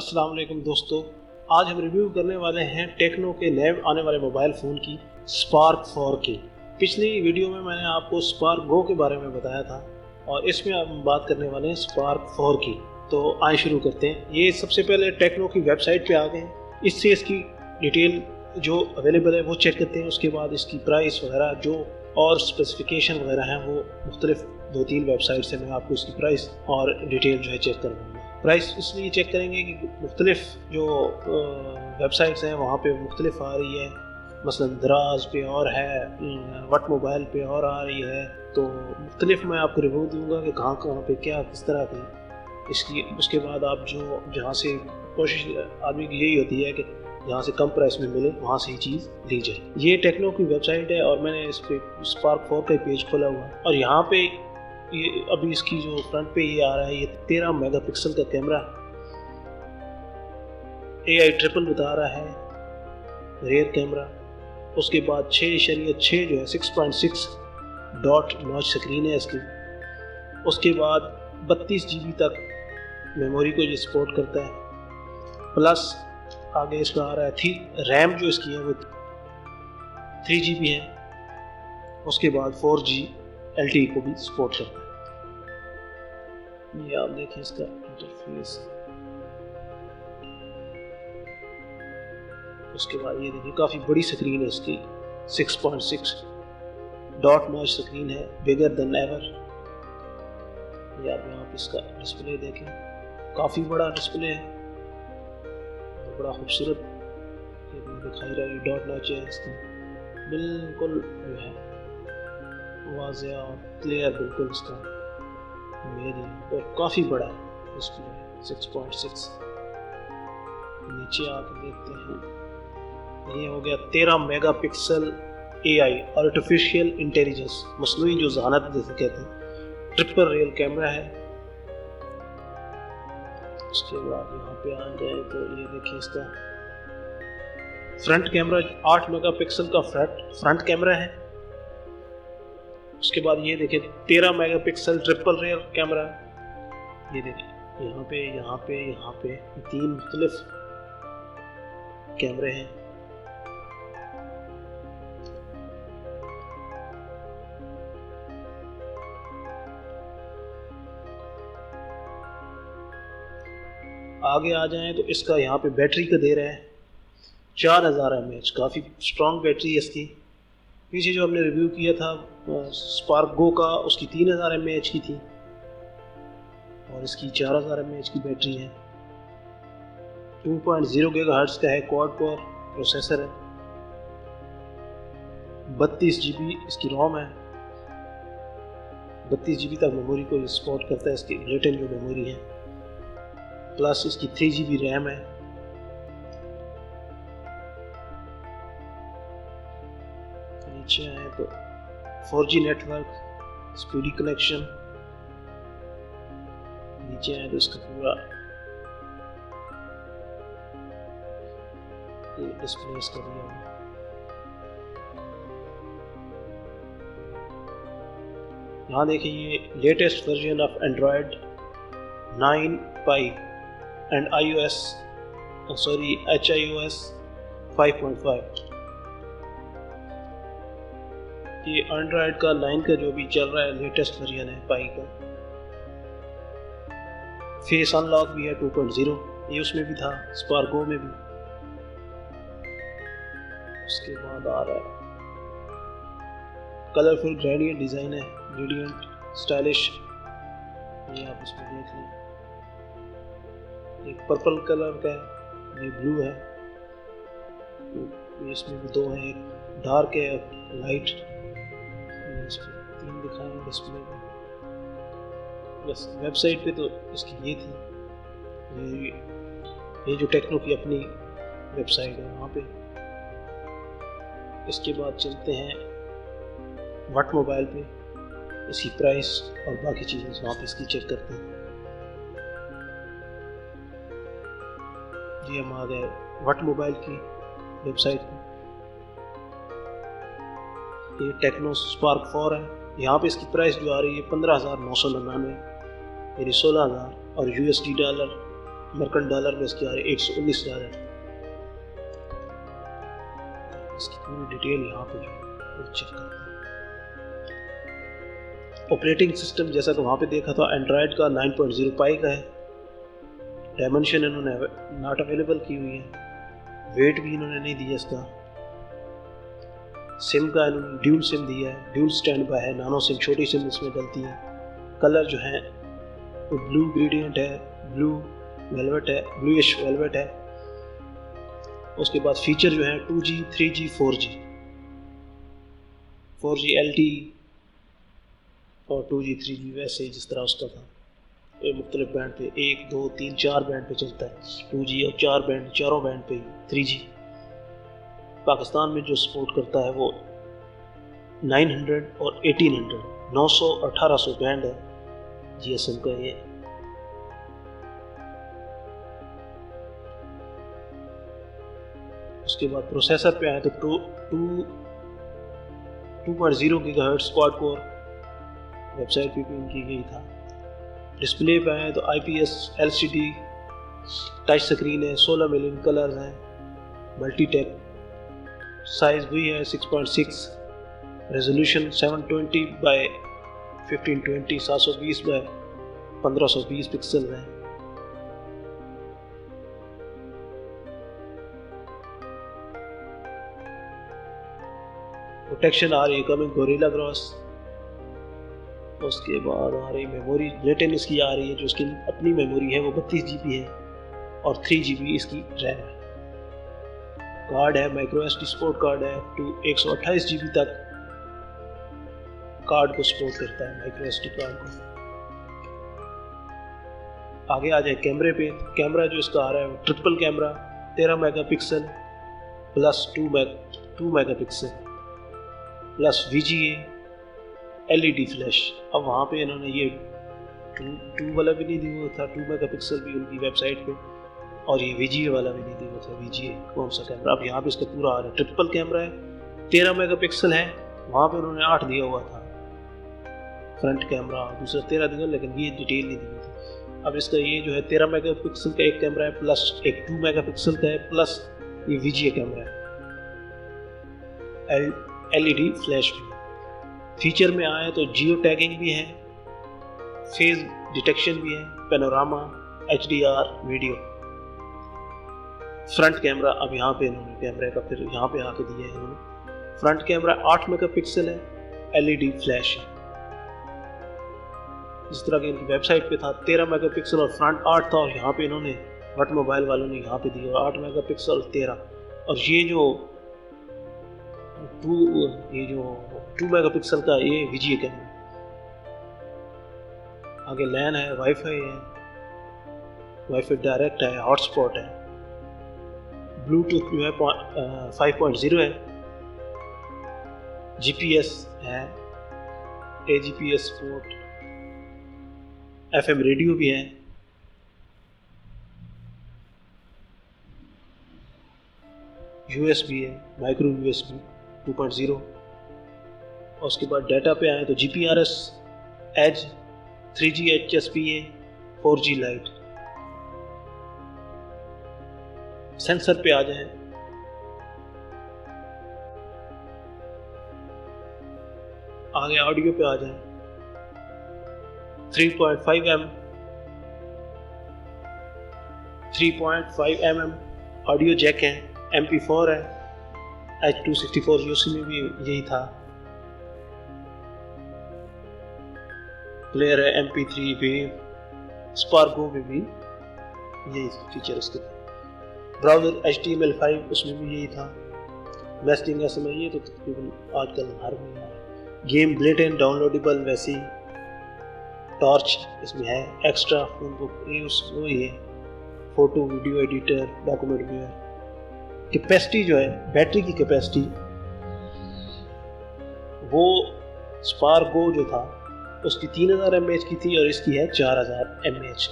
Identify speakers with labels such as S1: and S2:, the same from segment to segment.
S1: अस्सलाम वालेकुम दोस्तों, आज हम रिव्यू करने वाले हैं टेक्नो के नए आने वाले मोबाइल फ़ोन की स्पार्क 4 की। पिछली वीडियो में मैंने आपको स्पार्क गो के बारे में बताया था और इसमें हम बात करने वाले हैं स्पार्क 4 की। तो आइए शुरू करते हैं। ये सबसे पहले टेक्नो की वेबसाइट पे आ गए हैं। इससे इसकी डिटेल जो अवेलेबल है वो चेक करते हैं। उसके बाद इसकी प्राइस वगैरह जो और स्पेसिफिकेशन वगैरह हैं वो मुख्तलिफ 2-3 वेबसाइट से मैं आपको इसकी प्राइस और डिटेल जो है चेक करवाऊँगा। प्राइस इसलिए चेक करेंगे कि मुख्तलिफ जो वेबसाइट्स हैं वहाँ पे मुख्तलिफ आ रही है। मसलन दराज पे और है, वट मोबाइल पे और आ रही है। तो मुख्तलिफ मैं आपको रिव्यू दूंगा कि कहाँ कहाँ पे क्या किस तरह की इसकी। उसके बाद आप जो जहाँ से कोशिश आदमी की यही होती है कि जहाँ से कम प्राइस में मिले वहाँ से ही चीज़ ली जाए। ये टेक्नो की वेबसाइट है और मैंने इस पर स्पार्क 4 का पेज खोला हुआ है और यहाँ पे ये अभी इसकी जो फ्रंट पे ये आ रहा है, ये 13 मेगापिक्सल का कैमरा AI ट्रिपल बता रहा है, रेयर कैमरा। उसके बाद 6.6 जो है 6.6 डॉट नॉच स्क्रीन है इसकी। उसके बाद 32 GB तक मेमोरी को ये सपोर्ट करता है। प्लस आगे इसका आ रहा है रैम जो इसकी है वो 3 GB है। उसके बाद 4G LTE को भी सपोर्ट करता है। ये आप देखें इसका इंटरफेस। उसके बाद ये देखिए काफ़ी बड़ी स्क्रीन है इसकी, 6.6 डॉट नॉच स्क्रीन है, बिगर देन एवर। ये आप यहाँ पे इसका डिस्प्ले देखें, काफ़ी बड़ा डिस्प्ले है, बड़ा खूबसूरत दिखाई रहा है। डॉट नॉच है इसकी, बिल्कुल जो है वाज़ेह और क्लियर बिल्कुल इसका मेरी, और काफ़ी बड़ा है डिस्प्ले 6.6। नीचे आके देखते हैं, ये हो गया 13 मेगापिक्सल AI आर्टिफिशियल इंटेलिजेंस, मसनूई जो ज़हानत जैसे कहते हैं, ट्रिपल रियल कैमरा है। उसके बाद यहाँ पे आ जाए तो ये देखिए इसका फ्रंट कैमरा 8 मेगापिक्सल का फ्रंट कैमरा है। उसके बाद ये देखिए 13 मेगापिक्सल ट्रिपल रियर कैमरा। ये देखिए यहाँ पे 3 मुख्तलिफ कैमरे हैं। आगे आ जाएं तो इसका यहाँ पे बैटरी का दे रहा है 4000 mAh, काफ़ी स्ट्रॉन्ग बैटरी है इसकी। पीछे जो हमने रिव्यू किया था स्पार्क गो का, उसकी 3000 mAh की थी और इसकी 4000 mAh की बैटरी है। 2.0 GHz का है, क्वाड कोर प्रोसेसर है। 32 GB इसकी रोम है। 32 GB तक मेमोरी को सपोर्ट करता है, इसकी रिटर्न जो मेमोरी है। प्लस इसकी 3 GB रैम है। नीचे आए तो 4G नेटवर्क, स्पीडी कनेक्शन। नीचे आए तो इसका पूरा डिस्प्ले इसका दिया हुआ। यहाँ देखिए ये latest version of Android 9 pi and HIOS 5.5। ये एंड्रॉयड का 9 का जो भी चल रहा है लेटेस्ट वर्जन है पाई का। फेस अनलॉक भी है 2.0, ये उसमें भी था, स्पार्क गो में भी। उसके बाद आ रहा है कलरफुल ग्रेडियंट डिज़ाइन है, ग्रेडियंट स्टाइलिश। ये आप इसमें देख लें, एक पर्पल कलर का है, ये ब्लू है। इसमें भी 2 है, एक डार्क है लाइट। 3 दिखाए हैं डिस्प्ले पे। बस वेबसाइट पे तो इसकी ये थी। ये जो टेक्नो की अपनी वेबसाइट है वहाँ पे। इसके बाद चलते हैं वट मोबाइल पे, इसकी प्राइस और बाकी चीज़ें वहाँ पे इसकी चेक करते हैं। जी हम आ गए वट मोबाइल की वेबसाइट पे। ये टेक्नो स्पार्क 4 है। यहाँ पे इसकी प्राइस जो आ रही है 15,999, यानी 16,000 और USD अमेरिकन डॉलर में इसकी आ रही है 119,000 है। इसकी पूरी डिटेल यहाँ पे जो है चेक करते हैं। ऑपरेटिंग सिस्टम जैसा कि वहाँ पे देखा था एंड्रॉयड का 9.0 पाई का है। डायमेंशन इन्होंने नॉट अवेलेबल की हुई है। वेट भी इन्होंने नहीं दिया इसका। सिम का इन्होंने ड्यूल सिम दिया है, ड्यूल स्टैंड बाय है, नानो सिम छोटी सिम इसमें डलती है। कलर जो है वो ब्लू ग्रेडियंट है, ब्लू वेलवेट है, ब्लूइश वेलवेट है। उसके बाद फीचर जो है 2G 3G 4G LTE और 2G 3G वैसे जिस तरह उसका था। ये मुख्तलिफ बैंड पे 1 2 3 4 बैंड पे चलता है 2G और 4 बैंड, चारों बैंड पे 3G। पाकिस्तान में जो सपोर्ट करता है वो 900 और 1800 900 1800 बैंड है GSM का ये। उसके बाद प्रोसेसर पे आए तो 2.0 गीगाहर्ट्ज़ क्वाड कोर वेबसाइट पे इनकी गई था। डिस्प्ले पे आए तो IPS LCD टच स्क्रीन है, 16 मिलियन कलर्स हैं, मल्टीटेक। साइज भी है 6.6, रेजोल्यूशन 720 बाय 1520 720 बाय 1520 पिक्सल है। प्रोटेक्शन आ रही है कमिंग गोरिल्ला ग्लास। उसके बाद आ रही मेमोरी रेटिन इसकी आ रही है, जो इसकी अपनी मेमोरी है वो 32 GB है और 3 GB इसकी रैम है। कार्ड है माइक्रो SD सपोर्ट कार्ड है, टू 128 GB तक कार्ड को सपोर्ट करता है माइक्रो SD कार्ड को। आगे आ जाए कैमरे पे। कैमरा जो इसका आ रहा है triple camera 13 megapixel plus 2 megapixel plus VGA LED flash. अब वहाँ पे इन्होंने ये 2 वाला भी नहीं दिया था, 2 मेगापिक्सल भी उनकी वेबसाइट पे, और ये VGA वाला भी नहीं दिया था। VGA कौन सा कैमरा, अब यहाँ पे इसका पूरा आ रहा है। ट्रिपल कैमरा है, 13 मेगापिक्सल है, वहाँ पे उन्होंने 8 दिया हुआ था फ्रंट कैमरा, दूसरा 13 दिया, लेकिन ये डिटेल नहीं दी थी। अब इसका ये जो है 13 मेगापिक्सल का एक कैमरा है, प्लस एक 2 मेगापिक्सल का है, प्लस ये VGA कैमरा है, LED फ्लैश भी। फीचर में आए तो जियो टैगिंग भी है, फेस डिटेक्शन भी है, panorama, HDR video. Front camera अब यहाँ पे इन्होंने कैमरे का फिर यहाँ पे आके दिया है इन्होंने। फ्रंट कैमरा 8 मेगापिक्सल है, LED फ्लैश है। जिस तरह की इनकी वेबसाइट पे था 13 मेगापिक्सल और फ्रंट 8 था, और यहाँ पे इन्होंने वट मोबाइल वालों ने यहाँ पे दिया 8 मेगापिक्सल और 13। और ये जो 2 मेगापिक्सल का ये VGA कैमरा। आगे लैन है, वाईफाई है, वाईफाई डायरेक्ट है, हॉटस्पॉट है, ब्लूटूथ जो है 5.0 है, GPS है, AGPS सपोर्ट, FM रेडियो भी है, USB है, माइक्रो USB 2.0। और उसके बाद डाटा पे आए तो GPRS, EDGE, 3G HSPA, 4G lite. Sensor पे आ जाए, आगे ऑडियो पे आ जाए, 3.5 mm ऑडियो जैक है, MP4 है, H.264 UC में भी यही था, प्लेयर है, MP3 वेव, स्पार्गो में भी यही फीचर उसके था। ब्राउज़र HTML5 उसमें भी यही था। मैसेजिंग SMA ये तो तकरीबन आजकल हर में है। गेम ब्लेट एंड डाउनलोडेबल वैसी, टॉर्च इसमें है, एक्स्ट्रा फोन बुक ये उसको ये, photo video editor, document viewer. Capacity जो है, बैटरी की कैपेसिटी, वो स्पार्गो जो था उसकी 3000 mAh की थी और इसकी है 4000 mAh।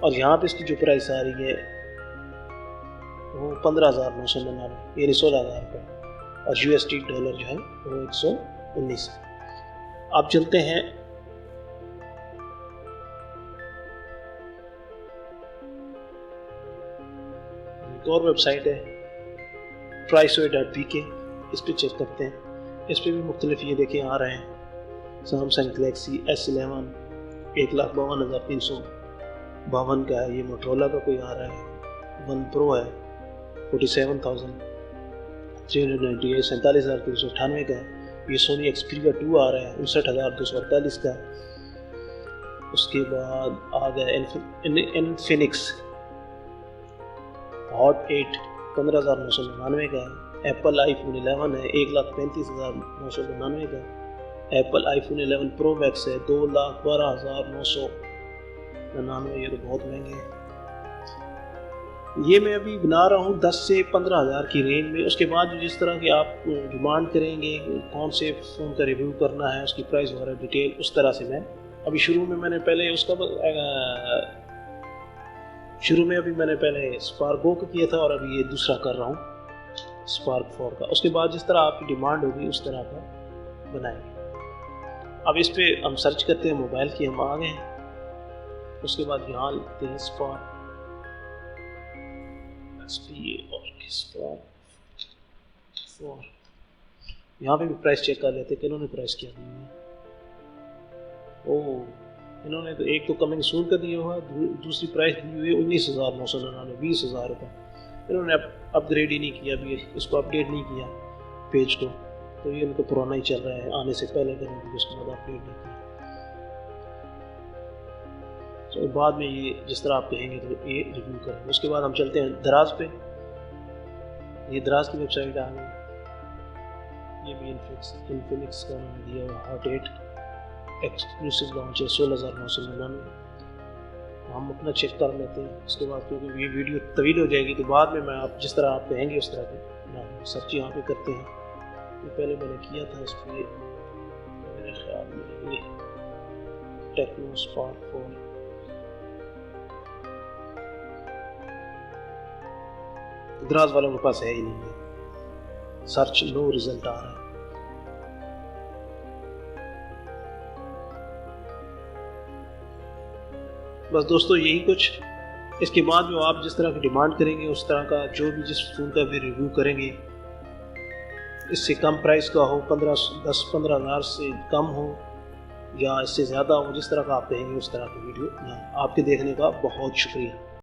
S1: और यहाँ पे इसकी जो प्राइस आ रही है वो 15,999 यानी 16,000 रुपये, और USD डॉलर जो है वो 119 है। आप चलते हैं एक और वेबसाइट है priceoid.pk, इस पर चेक करते हैं। इस पर भी मुख्तलिफ ये देखें आ रहे हैं। सैमसंग गलेक्सी S11 1,52,352 का है। ये मोटरोला का कोई आ रहा है। वन प्रो है 47,398, 47,398 का है। ये सोनी एक्सपीरिया 2 आ रहा है 59,248 का। उसके बाद आ गया इन्फिनिक्स हॉट 8 15,999 का है। एप्पल आईफोन 11 है 1,35,999 का। एप्पल आईफोन 11 प्रो मैक्स है 2,12,999। ये तो बहुत महंगे हैं। ये मैं अभी बना रहा हूँ 10 से 15,000 की रेंज में। उसके बाद जिस तरह की आप डिमांड करेंगे कौन से फ़ोन का रिव्यू करना है, उसकी प्राइस वगैरह डिटेल, उस तरह से मैं अभी शुरू में मैंने पहले स्पार्क गो का किया था और अभी ये दूसरा कर रहा हूँ स्पार्क 4 का। उसके बाद जिस तरह आपकी डिमांड होगी उस तरह का बनाएंगे। अब इस पे हम सर्च करते हैं मोबाइल की, हम आ गए हैं। उसके बाद यहाँ लिखते हैं स्पार्क और यहाँ पे भी प्राइस चेक कर लेते हैं कि इन्होंने प्राइस क्या दी है। ओह, इन्होंने तो एक तो कमिंग सून का दिया हुआ, दूसरी प्राइस दी हुई है 19,999, 20,000 रुपये। इन्होंने अपग्रेड ही नहीं किया, अभी इसको अपडेट नहीं किया पेज को, तो ये उनको पुराना ही चल रहा है। आने से पहले करेंगे, उसके बाद अपडेट नहीं किया। तो बाद में ये जिस तरह आप कहेंगे तो ये रिव्यू करेंगे। उसके बाद हम चलते हैं दराज पे। ये दराज की वेबसाइट आ गई। ये भी इन्फिनिक्स का उन्होंने दिया हुआ हॉट 8 एक्सक्लूसिव लॉन्च है 16,999। हम अपना चेक कर लेते हैं। उसके बाद क्योंकि ये वीडियो तवील हो जाएगी तो बाद में मैं आप जिस तरह आप कहेंगे उस तरह की सर्च यहाँ पे करते हैं। तो पहले मैंने किया था इस पर मेरे ख्याल में ये टेक्नो स्पार्क 4 दराज वालों के पास है ही नहीं है। सर्च नो रिजल्ट आ रहा है। बस दोस्तों यही कुछ। इसके बाद जो आप जिस तरह की डिमांड करेंगे उस तरह का जो भी जिस फ़ोन का भी रिव्यू करेंगे, इससे कम प्राइस का हो, 10-15 हज़ार से कम हो या इससे ज़्यादा हो, जिस तरह का आप कहेंगे उस तरह की वीडियो। आपके देखने का बहुत शुक्रिया।